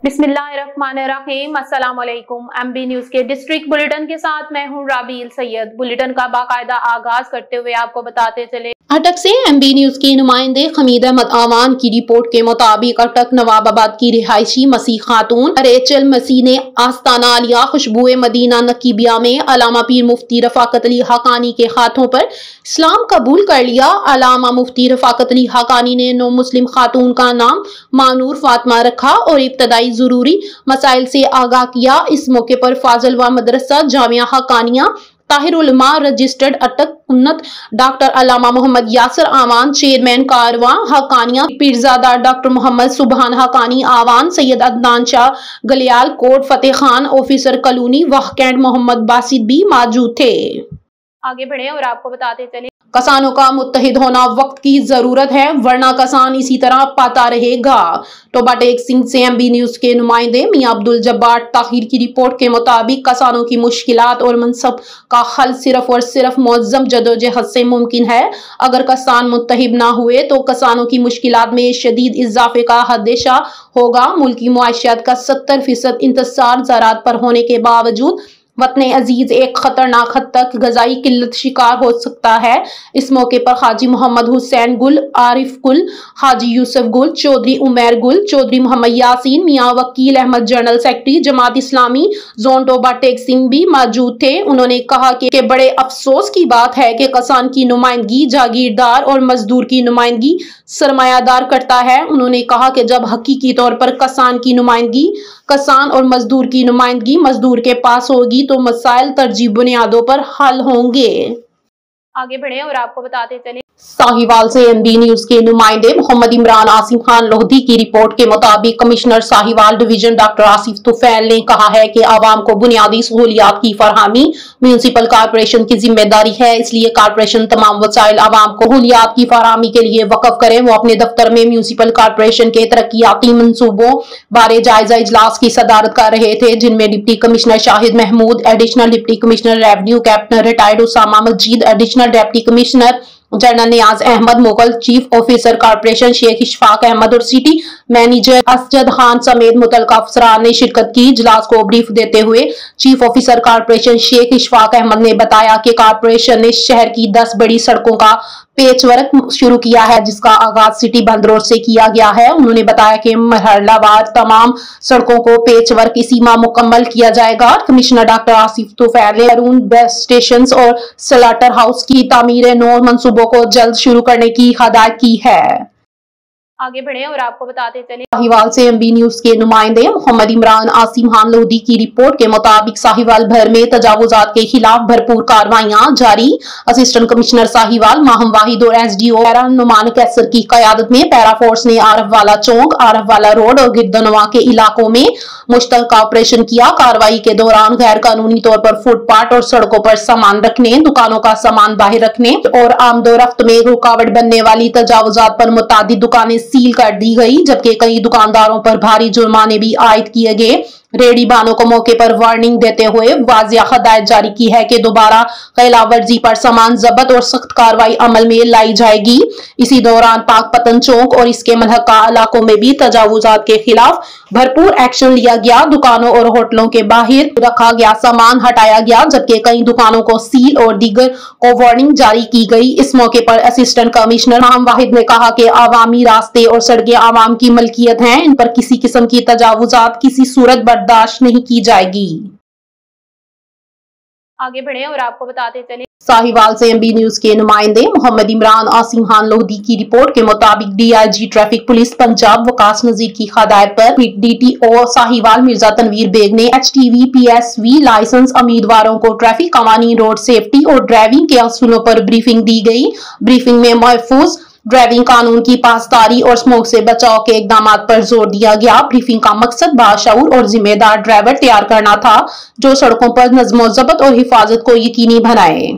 बिस्मिल्लाहिर्रहमानिर्रहीम। अस्सलाम वालेकुम। MB न्यूज के डिस्ट्रिक्ट बुलेटिन के साथ मैं हूं राबील सैयद। बुलेटिन का बाकायदा आगाज करते हुए आपको बताते चले, अटक से MB न्यूज के नुमाइंदे हमीद अहमद आवान की रिपोर्ट के मुताबिक अटक नवाबाबाद की रिहायशी मसीह खातून रेचल मसीह ने आस्ताना आलिया खुशबुए मदीना नकीबिया में अलामा पीर मुफ्ती रफाकत अली हकानी के हाथों पर इस्लाम कबूल कर लिया। अलामा मुफ्ती रफाकत अली हकानी ने नौ मुस्लिम खातून का नाम मानूर फातिमा रखा और इब्तदाई जरूरी मसाइल से आगाह किया। इस मौके पर फाजलवा मदरसा जामिया हकानिया ताहिर उलमा रजिस्टर्ड अटक उन्नत डॉक्टर अल्लामा मोहम्मद यासर आवान, चेयरमैन कारवां हकानिया पीरजादा डॉक्टर मोहम्मद सुबहान हकानी आवान, सैयद अदनान शाह गलियाल कोट फतेह खान ऑफिसर कॉलोनी वाहकैंड मोहम्मद बासित भी मौजूद थे। आगे बढ़े और आपको बताते चले, किसानों का मुत्तहिद होना वक्त की जरूरत है, वरना किसान इसी तरह पाता रहेगा। टोबा टेक सिंह से MB न्यूज के नुमाइंदे मियां अब्दुल जब्बार ताहिर की रिपोर्ट के मुताबिक किसानों की मुश्किलात और मनसब का हल सिर्फ और सिर्फ मुअज्जम जदोजहद से मुमकिन है। अगर किसान मुत्तहिद ना हुए तो किसानों की मुश्किलात में शदीद इजाफे का हदेशा होगा। मुल्की मुआशियत का 70% इंतसार ज़राअत पर होने के बावजूद वतन अजीज एक खतरनाक हद तक गजाई किल्लत शिकार हो सकता है। इस मौके पर हाजी मोहम्मद हुसैन गुल, आरिफ गुल, हाजी यूसुफ गुल, चौधरी उमैर गुल, चौधरी मोहम्मद यासीन, मियां वकील Ahmad general secretary Jamaat Islami zone Toba take Singh भी मौजूद थे। उन्होंने कहा कि बड़े अफसोस की बात है कि किसान की नुमाइंदगी जागीरदार और मजदूर की नुमाइंदगी सरमायादार करता है। उन्होंने कहा कि जब हकीकी तौर पर किसान की नुमाइंदगी किसान और मजदूर की नुमाइंदगी मजदूर के पास होगी तो मसाइल तरजीह बुनियादों पर हल होंगे। आगे बढ़े और आपको बताते चले, साहिवाल से MB न्यूज के नुमाइंदे मोहम्मद इमरान आसिम खान लोधी की रिपोर्ट के मुताबिक commissioner Sahiwal division doctor Asif Tufail ने कहा है कि आवाम को बुनियादी सहूलियात की फरहमी म्यूनिसिपल कॉर्पोरेशन की जिम्मेदारी है, इसलिए कॉर्पोरेशन तमाम वसाइल आवाम को सहूलियात की फरहमी के लिए वक्फ करे। वो अपने दफ्तर में म्यूनिसिपल कॉर्पोरेशन के तरक्याती मनसूबों बारे जायजा इजलास की सदारत कर रहे थे, जिनमें deputy commissioner Shahid Mahmood, additional deputy commissioner revenue captain retired Usama Majeed, additional deputy commissioner general Niaz Ahmed Mughal, chief officer corporation Sheikh Ishfaq Ahmed और सिटी मैनेजर असजद खान समेत मुतल्लिका अफसरान ने शिरकत की। इजलास को ब्रीफ देते हुए chief officer corporation Sheikh Ishfaq Ahmad ने बताया कि कॉर्पोरेशन ने शहर की 10 बड़ी सड़कों का पेचवर्क शुरू किया है, जिसका आगाज सिटी बंद रोड से किया गया है। उन्होंने बताया कि मरहलावार तमाम सड़कों को पेचवर्क इसी माह मुकम्मल किया जाएगा। कमिश्नर डॉक्टर आसिफ तुफैल ने अरून बस स्टेशन और स्लाटर हाउस की तामीर नौ मंसूबों को जल्द शुरू करने की हदायत की है। आगे बढ़े और आपको बताते चले, साहिवाल से MB न्यूज के नुमाइंदे मोहम्मद इमरान आसिम खान लोधी की रिपोर्ट के मुताबिक साहिवाल भर में तजावुजात के खिलाफ भरपूर कार्रवाइयां जारी। असिस्टेंट कमिश्नर साहिवाल माहम वाहिद और SDO नुमान कैसर की कयादत में पैरा फोर्स ने आरफ वाला चौक, आरफ वाला रोड और गिरदनवा के इलाकों में मुश्तरका ऑपरेशन किया। कार्रवाई के दौरान गैर कानूनी तौर पर फुटपाथ और सड़कों पर सामान रखने, दुकानों का सामान बाहर रखने और आमदोरफ्त में रुकावट बनने वाली तजावुजात पर मुतादिद दुकानें सील कर दी गई, जबकि कई दुकानदारों पर भारी जुर्माने भी आयद किए गए। रेडी बानों को मौके पर वार्निंग देते हुए वाजिया हदायत जारी की है कि दोबारा खिलाफवर्जी पर सामान जब्त और सख्त कार्रवाई अमल में लाई जाएगी। इसी दौरान पाक पतन चौक और इसके मुल्हका इलाकों में भी तजावुजात के खिलाफ भरपूर एक्शन लिया गया। दुकानों और होटलों के बाहर रखा गया सामान हटाया गया, जबकि कई दुकानों को सील और दीगर को वार्निंग जारी की गई। इस मौके पर असिस्टेंट कमिश्नर माहम वाहिद ने कहा कि आवामी रास्ते और सड़कें आवाम की मलकियत हैं, इन पर किसी किस्म की तजावुजात किसी सूरत बर्दाश्त नहीं की जाएगी। आगे बढ़े और आपको बताते चले, साहिवाल से MB न्यूज के नुमाइंदे मोहम्मद इमरान आसिम खान लोधी की रिपोर्ट के मुताबिक DIG traffic police Punjab Waqas Nazir की हदायत पर DTO साहिवाल मिर्जा तनवीर बेग ने HTV PSV लाइसेंस उम्मीदवारों को ट्रैफिक कवानीन, रोड सेफ्टी और ड्राइविंग के असूलों पर ब्रीफिंग दी गई। ब्रीफिंग में महफूज ड्राइविंग कानून की पासदारी और स्मोक से बचाव के इकदाम पर जोर दिया गया। ब्रीफिंग का मकसद बाशऊर और जिम्मेदार ड्राइवर तैयार करना था, जो सड़कों पर नज़्म ज़ब्त और हिफाजत को यकीनी बनाए।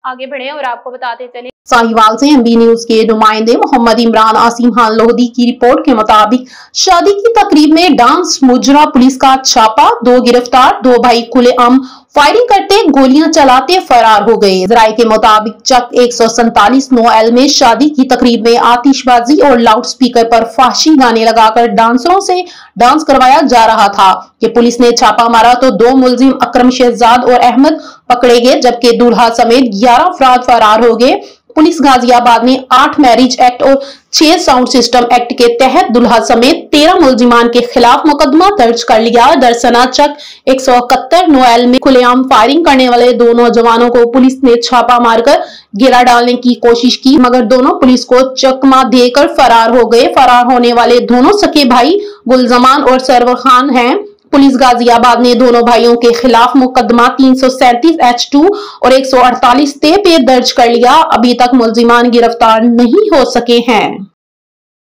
आगे बढ़े और आपको बताते चले, साहिवाल से MB न्यूज के नुमाइंदे मोहम्मद इमरान आसिम खान लोधी की रिपोर्ट के मुताबिक शादी की तकरीब में डांस मुजरा पुलिस का छापा, 2 गिरफ्तार, 2 भाई खुलेआम फायरिंग करते, गोलियां चलाते फरार हो गए। जराये के मुताबिक चक 147 9L में शादी की तकरीब में आतिशबाजी और लाउड स्पीकर पर फाशी गाने लगाकर डांसरों से डांस करवाया जा रहा था कि पुलिस ने छापा मारा तो 2 मुलजिम अकरम शहजाद और अहमद पकड़े गए, जबकि दूल्हा समेत 11 अफराद फरार हो गए। पुलिस गाजियाबाद ने 8 मैरिज एक्ट और 6 साउंड सिस्टम एक्ट के तहत दुल्हा समेत 13 मुलजिमान के खिलाफ मुकदमा दर्ज कर लिया। दरसना चक 171 9L में खुलेआम फायरिंग करने वाले 2 नौजवानों को पुलिस ने छापा मारकर गिरा डालने की कोशिश की, मगर दोनों पुलिस को चकमा देकर फरार हो गए। फरार होने वाले दोनों सके भाई गुलजमान और सरवर खान हैं। पुलिस गाजियाबाद ने दोनों भाइयों के खिलाफ मुकदमा 337 H2 और 148 पे दर्ज कर लिया। अभी तक मुलजिमान गिरफ्तार नहीं हो सके हैं।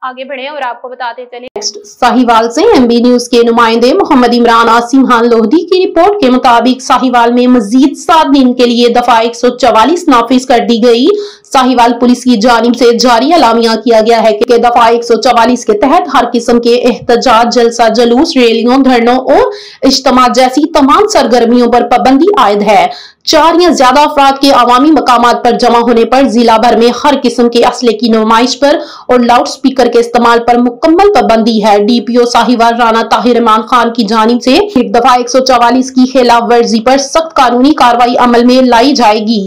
आगे बढ़े और आपको बताते चले। साहिवाल से एमबी न्यूज के नुमाइंदे मोहम्मद इमरान आसिम खान लोहदी की रिपोर्ट के मुताबिक साहिवाल में मजीद 7 दिन के लिए दफा 144 नाफिज कर दी गई। साहिवाल पुलिस की जानिब से जारी अलामिया किया गया है कि दफा 144 के तहत हर किस्म के एहतजाज, जलसा जुलूस, रैलियों, धरनों और इज्तिमा जैसी तमाम सरगर्मियों पर पाबंदी आयद है। 4 या ज्यादा अफराद के अवामी मकामात पर जमा होने पर जिला भर में हर किस्म के असले की नुमाइश पर और लाउड स्पीकर के इस्तेमाल पर मुकम्मल पाबंदी है। डीपीओ साहिवाल राना ताहिर इमरान खान की जानिब से एक दफा 144 की खिलाफ वर्जी पर सख्त कानूनी कार्रवाई अमल में लाई जाएगी।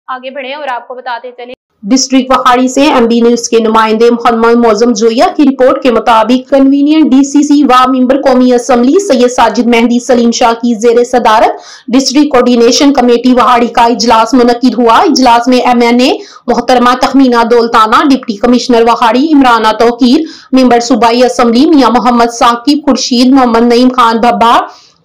आगे बढ़े और आपको बताते चले। डिस्ट्रिक्ट वहाड़ी से एमबी न्यूज के नुमाइंदे मोहम्मद मौजम जोया की रिपोर्ट के मुताबिक कन्वीनियंट डीसीसी व मेंबर कौमी असम्बली सैयद साजिद मेहदी सलीम शाह की जेर सदारत डिस्ट्रिक्ट कोऑर्डिनेशन कमेटी वहाड़ी का इजलास मुनक्किद हुआ। इजलास में एमएनए मोहतरमा Tehmina Daultana, deputy commissioner Vehari Imrana Tauqeer, member सूबाई असम्बली मियां मोहम्मद साकिब खुर्शीद, मोहम्मद नईम खान भब्बा,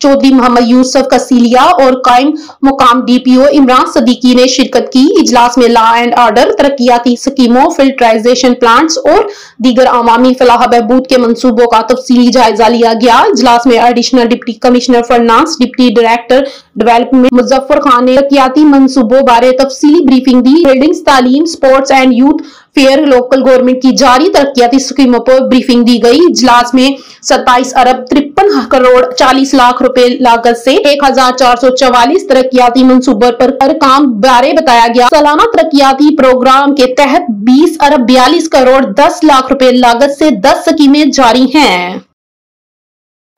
चौधरी मोहम्मद यूसुफ कसीलिया और कायम मुकाम डीपीओ इमरान सदीकी ने शिरकत की। इजलास में लॉ एंड ऑर्डर, तरक्याती स्कीमों, फिल्ट्राइजेशन प्लांट्स और दीगर अवामी फलाह बहबूद के मंसूबों का तफसीली जायजा लिया गया। इजलास में additional deputy commissioner finance, deputy director development Muzaffar Khan ने तरक्याती मंसूबों बारे तफसीली ब्रीफिंग दी। बिल्डिंग्स, तालीम, sports and youth fair, local government की जारी तरक्याती स्कीमों पर ब्रीफिंग दी गई। इजलास में 27 अरब 53 करोड़ 40 लाख रुपए लागत से 1444 तरक्याती मंसूबों पर काम बारे बताया गया। सालाना तरक्याती प्रोग्राम के तहत 20 अरब 42 करोड़ 10 लाख रुपए लागत से 10 स्कीमें जारी हैं।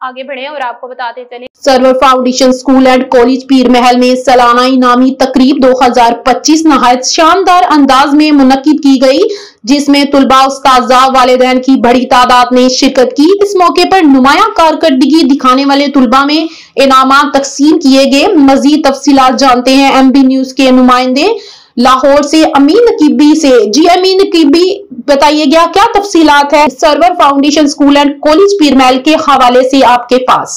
आगे बढ़े और आपको बताते चले। Server foundation school and college Pir Mahal में सालाना इनामी तकरीब 2025 नहायत शानदार अंदाज में मुनक्किद की गई, जिसमें तुलबा, उस्ताज़ा, वालिदैन की बड़ी तादाद ने शिरकत की। इस मौके पर नुमायां कारकर्दगी दिखाने वाले तुलबा में इनामात तकसीम किए गए। मजीद तफसीलात जानते हैं एमबी न्यूज के नुमाइंदे लाहौर से अमीन नकीबी से। जी अमीन नकीबी, बताइएगा क्या तफसीलात है Sarwar foundation school and college Pir Mahal के हवाले से आपके पास।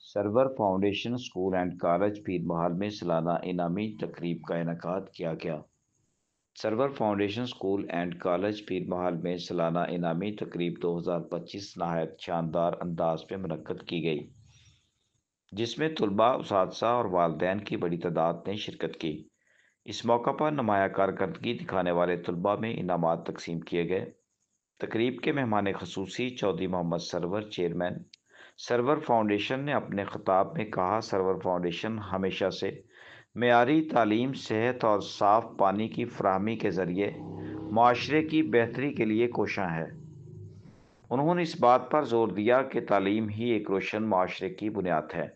Sarwar foundation school and college Pir Mahal में सालाना इनामी तकरीब का इनेकाद किया गया। Server foundation school and college Pir Mahal में सालाना इनामी तकरीब 2025 नहायत शानदार अंदाज में मुनक्कद की गई, जिसमें तुलबा, उस्ताज़ा और वालिदैन की बड़ी तादाद ने शिरकत की। इस मौका पर नुमायां कारकर्दगी दिखाने वाले तुलबा में इनामात तकसीम किए गए। तकरीब के मेहमान खसूसी चौधरी मोहम्मद सरवर, चेयरमैन सर्वर फाउंडेशन ने अपने खिताब में कहा, सर्वर फाउंडेशन हमेशा से मेयारी तालीम, सेहत और साफ पानी की फराहमी के ज़रिए माशरे की बेहतरी के लिए कोशां है। उन्होंने इस बात पर जोर दिया कि तालीम ही एक रोशन माशरे की बुनियाद है।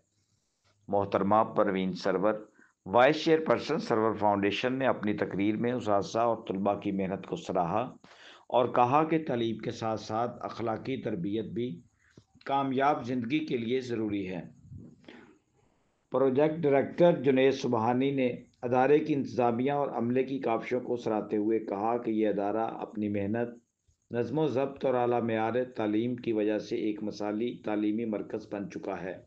मोहतरमा Parveen Sarwar, vice chairperson Sarwar Foundation, ने अपनी तकरीर में उस्ताज़ा और तुलबा की मेहनत को सराहा और कहा कि तालीम के साथ साथ अखलाकी तरबियत भी कामयाब ज़िंदगी के लिए ज़रूरी है। प्रोजेक्ट डायरेक्टर जुनैद सुबहानी ने अदारे की इंतज़ामिया और अमले की काविशों को सराहते हुए कहा कि यह अदारा अपनी मेहनत, नज़्म ज़ब्त और आला मेयार तालीम की वजह से एक मिसाली तालीमी मरकज़ बन चुका है।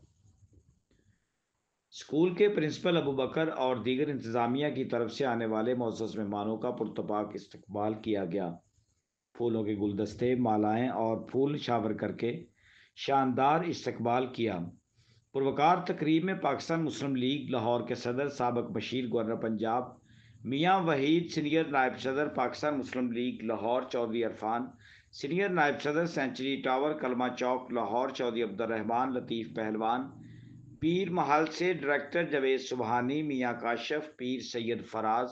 स्कूल के प्रिंसिपल अबू बकर और दीगर इंतज़ामिया की तरफ से आने वाले मोअज़्ज़ज़ मेहमानों का पुरतपाक इस्तकबाल किया गया। फूलों के गुलदस्ते, मालाएं और फूल शावर करके शानदार इस्तकबाल किया। पुरवकार तकरीब में पाकिस्तान मुस्लिम लीग लाहौर के सदर साबिक बशीर गवर्नर पंजाब मियां वहीद, सीनियर नायब सदर पाकिस्तान मुस्लिम लीग लाहौर चौधरी इरफान, सीनियर नायब सदर सेंचुरी टावर कलमा चौक लाहौर चौधरी अब्दुल रहमान लतीफ़ पहलवान, پیر محل سے ڈائریکٹر جاوید سبحانی، میاں کاشف، پیر سید فراز،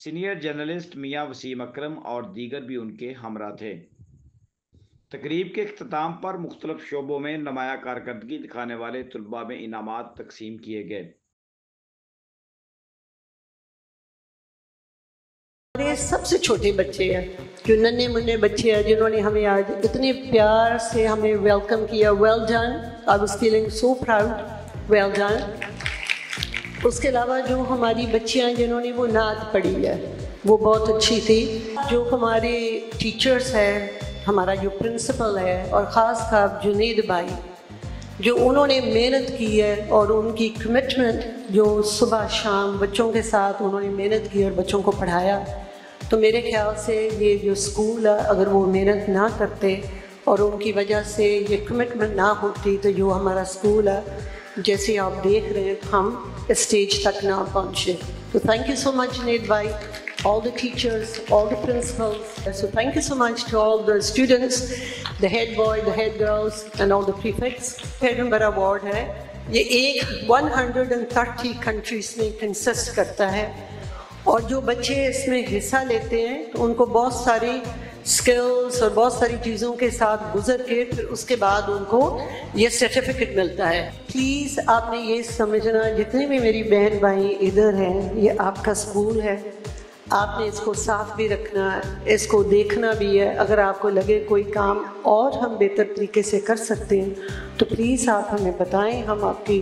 سینئر جرنلسٹ میاں وسیم اکرم اور دیگر بھی ان کے ہمراہ تھے۔ تقریب کے اختتام پر مختلف شعبوں میں نمایاں کارکردگی دکھانے والے طلباء میں انعامات تقسیم کیے گئے۔ ہمارے سب سے چھوٹے بچے ہیں، جو ننھے منھے بچے ہیں، جنہوں نے ہمیں آج اتنے پیار سے ہمیں ویلکم کیا۔ Well done, I was feeling so proud, well done. اس کے علاوہ جو ہماری بچیاں جنہوں نے وہ نعت پڑھی ہے وہ بہت اچھی تھی۔ جو ہمارے ٹیچرز ہیں، ہمارا جو پرنسپل ہے، اور خاص طور جنید بھائی، جو انہوں نے محنت کی ہے اور ان کی کمٹمنٹ، جو صبح شام بچوں کے ساتھ انہوں نے محنت کی اور بچوں کو پڑھایا، تو میرے خیال سے یہ جو اسکول ہے، اگر وہ محنت نہ کرتے اور ان کی وجہ سے یہ کمٹمنٹ نہ ہوتی تو جو ہمارا اسکول ہے، جیسے آپ دیکھ رہے ہیں، ہم اسٹیج تک نہ پہنچے۔ تو تھینک یو سو مچ جنید بھائی، all the teachers, all the principals. So thank you so much to all the students, the head boy, the head girls and all the prefects. پیغمبر award ہے، یہ ایک 130 countries میں کنسسٹ کرتا ہے، اور جو بچے اس میں حصہ لیتے ہیں تو ان کو بہت ساری سکلز اور بہت ساری چیزوں کے ساتھ گزر کے پھر اس کے بعد ان کو یہ سرٹیفکیٹ ملتا ہے۔ پلیز آپ نے یہ سمجھنا، جتنے بھی میری بہن بھائی ادھر ہیں، یہ آپ کا اسکول ہے، آپ نے اس کو صاف بھی رکھنا ہے، اس کو دیکھنا بھی ہے۔ اگر آپ کو لگے کوئی کام اور ہم بہتر طریقے سے کر سکتے ہیں تو پلیز آپ ہمیں بتائیں، ہم آپ کی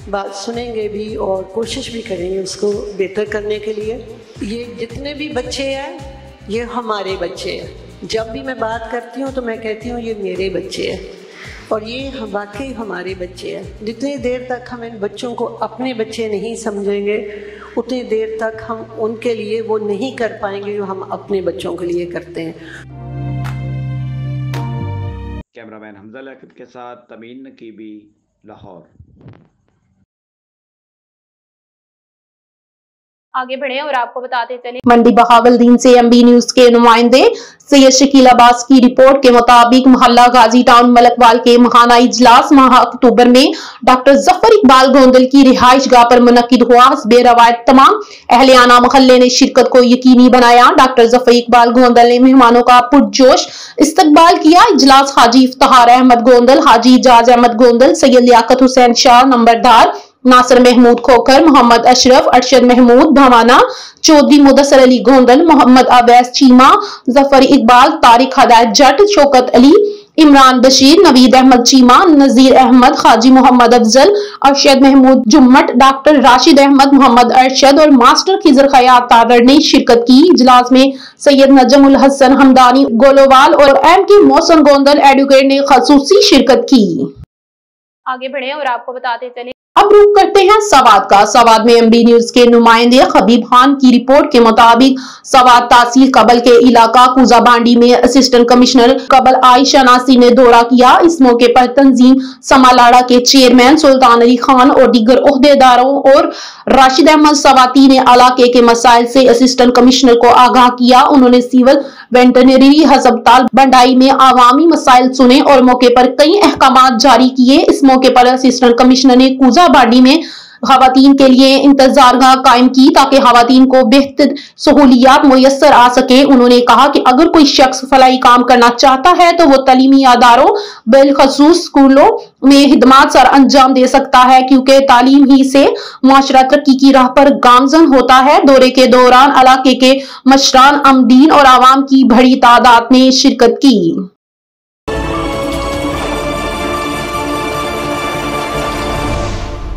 بات سنیں گے بھی اور کوشش بھی کریں گے اس کو بہتر کرنے کے لیے۔ یہ جتنے بھی بچے ہیں یہ ہمارے بچے ہیں۔ جب بھی میں بات کرتی ہوں تو میں کہتی ہوں یہ میرے بچے ہیں، اور یہ واقعی ہمارے بچے ہیں۔ جتنی دیر تک ہم ان بچوں کو اپنے بچے نہیں سمجھیں گے، اتنی دیر تک ہم ان کے لیے وہ نہیں کر پائیں گے جو ہم اپنے بچوں کے لیے کرتے ہیں۔ کیمرہ مین حمزہ لیاقت کے ساتھ تمیم نقیبی، لاہور۔ آگے بڑھیں اور آپ کو بتاتے چلیں منڈی بہاولدین سے ایم بی نیوز کے نمائندے سید شکیل عباس کی رپورٹ کے مطابق محلہ غازی ٹاؤن ملکوال کے ماہانہ اجلاس ماہ اکتوبر میں ڈاکٹر ظفر اقبال گوندل کی رہائش گاہ پر منعقد ہوا۔ حسب روایت تمام اہلیانہ محلے نے شرکت کو یقینی بنایا۔ ڈاکٹر ظفر اقبال گوندل نے مہمانوں کا پرجوش استقبال کیا۔ اجلاس حاجی افتخار احمد گوندل، حاجی اعجاز احمد گوندل، سید لیاقت حسین شاہ نمبردار، ناصر محمود کھوکھر، محمد اشرف، ارشد محمود بھوانہ، چودھری مدثر علی گوندل، محمد اویس چیمہ، ظفر اقبال، طارق ہدایت جٹ، شوکت علی، عمران بشیر، نوید احمد چیمہ، نذیر احمد، حاجی محمد افضل، ارشد محمود جمٹ، ڈاکٹر راشد احمد، محمد ارشد اور ماسٹر خضر خیاط تارڑ نے شرکت کی۔ اجلاس میں سید نجم الحسن حمدانی گولووال اور ایم کے محسن گوندل ایڈوکیٹ نے خصوصی شرکت کی۔ آگے بڑھیں اور آپ کو بتاتے چلیں اب رخ کرتے ہیں سوات کا۔ سوات میں ایم بی نیوز کے نمائندے خبیب خان کی رپورٹ کے مطابق سوات تحصیل قبل کے علاقہ کوزہ بانڈی میں اسسٹنٹ کمشنر قبل عائشہ ناصر نے دورہ کیا۔ اس موقع پر تنظیم سمالاڑا کے چیئرمین سلطان علی خان اور دیگر عہدیداروں اور راشد احمد سواتی نے علاقے کے مسائل سے اسسٹنٹ کمشنر کو آگاہ کیا۔ انہوں نے سیول ویٹرنری ہسپتال بنڈائی میں عوامی مسائل سنے اور موقع پر کئی احکامات جاری کیے۔ اس موقع پر اسسٹنٹ کمشنر نے کوزہ بانڈی میں خواتین کے لیے انتظار گاہ قائم کی تاکہ خواتین کو بہتر سہولیات میسر آ سکے۔ انہوں نے کہا کہ اگر کوئی شخص فلاحی کام کرنا چاہتا ہے تو وہ تعلیمی اداروں بالخصوص اسکولوں میں خدمات سر انجام دے سکتا ہے، کیونکہ تعلیم ہی سے معاشرہ ترقی کی راہ پر گامزن ہوتا ہے۔ دورے کے دوران علاقے کے مشران، عامدین اور عوام کی بڑی تعداد نے شرکت کی۔